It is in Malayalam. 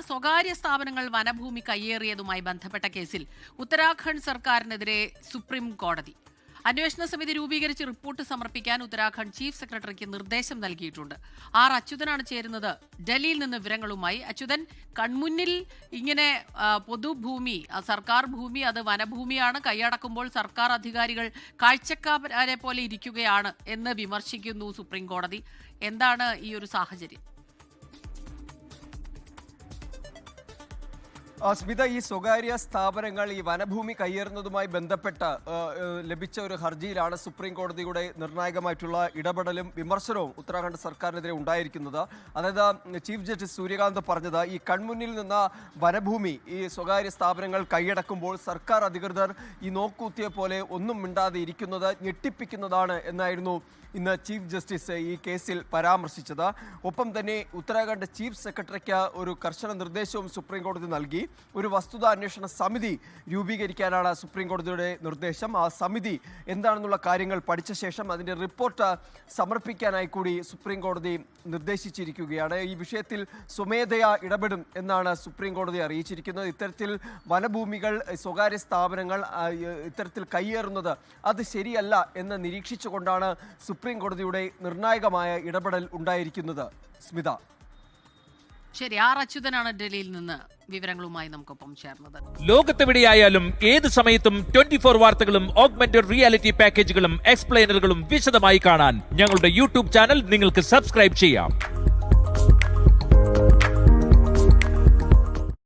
സ്വകാര്യ സ്ഥാപനങ്ങൾ വനഭൂമി കയ്യേറിയതുമായി ബന്ധപ്പെട്ട കേസിൽ ഉത്തരാഖണ്ഡ് സർക്കാരിനെതിരെ സുപ്രീം കോടതി അന്വേഷണ സമിതി രൂപീകരിച്ച് റിപ്പോർട്ട് സമർപ്പിക്കാൻ ഉത്തരാഖണ്ഡ് ചീഫ് സെക്രട്ടറിക്ക് നിർദ്ദേശം നൽകിയിട്ടുണ്ട്. ആർ അച്യുതനാണ് ചേരുന്നത് ഡൽഹിയിൽ നിന്ന് വിവരങ്ങളുമായി. അച്യുതൻ, കൺമുന്നിൽ ഇങ്ങനെ പൊതുഭൂമി, സർക്കാർ ഭൂമി, അത് വനഭൂമിയാണ്, കൈയടക്കുമ്പോൾ സർക്കാർ അധികാരികൾ കാഴ്ചക്കാരെ പോലെ ഇരിക്കുകയാണ് എന്ന് വിമർശിക്കുന്നു സുപ്രീം കോടതി. എന്താണ് ഈ ഒരു സാഹചര്യം? സ്മിത, ഈ സ്വകാര്യ സ്ഥാപനങ്ങൾ ഈ വനഭൂമി കയ്യേറുന്നതുമായി ബന്ധപ്പെട്ട് ലഭിച്ച ഒരു ഹർജിയിലാണ് സുപ്രീം കോടതിയുടെ നിർണായകമായിട്ടുള്ള ഇടപെടലും വിമർശനവും ഉത്തരാഖണ്ഡ് സർക്കാരിനെതിരെ ഉണ്ടായിരിക്കുന്നത്. അതായത് ചീഫ് ജസ്റ്റിസ് സൂര്യകാന്ത് പറഞ്ഞത്, ഈ കൺമുന്നിൽ നിന്ന് വനഭൂമി ഈ സ്വകാര്യ സ്ഥാപനങ്ങൾ കൈയടക്കുമ്പോൾ സർക്കാർ അധികൃതർ ഈ നോക്കൂത്തിയെ പോലെ ഒന്നും മിണ്ടാതെ ഇരിക്കുന്നത് ഞെട്ടിപ്പിക്കുന്നതാണ് എന്നായിരുന്നു ഇന്ന് ചീഫ് ജസ്റ്റിസ് ഈ കേസിൽ പരാമർശിച്ചത്. ഒപ്പം തന്നെ ഉത്തരാഖണ്ഡ് ചീഫ് സെക്രട്ടറിക്ക് ഒരു കർശന നിർദ്ദേശവും സുപ്രീം കോടതി നൽകി. ഒരു വസ്തുതാന്വേഷണ സമിതി രൂപീകരിക്കാനാണ് സുപ്രീം കോടതിയുടെ നിർദ്ദേശം. ആ സമിതി എന്താണെന്നുള്ള കാര്യങ്ങൾ പഠിച്ച ശേഷം അതിൻ്റെ റിപ്പോർട്ട് സമർപ്പിക്കാനായി കൂടി സുപ്രീം കോടതി നിർദ്ദേശിച്ചിരിക്കുകയാണ്. ഈ വിഷയത്തിൽ സ്വമേധയാ ഇടപെടും എന്നാണ് സുപ്രീം കോടതി അറിയിച്ചിരിക്കുന്നത്. ഇത്തരത്തിൽ വനഭൂമികൾ, സ്വകാര്യ സ്ഥാപനങ്ങൾ ഇത്തരത്തിൽ കയ്യേറുന്നത് അത് ശരിയല്ല എന്ന് നിരീക്ഷിച്ചുകൊണ്ടാണ് സുപ്രീം കോടതിയുടെ നിർണായകമായ ഇടപെടൽ ഉണ്ടായിരിക്കുന്നത്. സ്മിത, ശരി. ആർ അച്യുതനാണ് ഡൽഹിയിൽ നിന്ന് വിവരങ്ങളുമായി നമുക്കൊപ്പം ചേർന്നത്. ലോകത്തെവിടെയായാലും ഏത് സമയത്തും 24 വാർത്തകളും ഓഗ്മെന്റഡ് റിയാലിറ്റി പാക്കേജുകളും എക്സ്പ്ലെയിനറുകളും വിശദമായി കാണാൻ ഞങ്ങളുടെ യൂട്യൂബ് ചാനൽ നിങ്ങൾക്ക് സബ്സ്ക്രൈബ് ചെയ്യാം.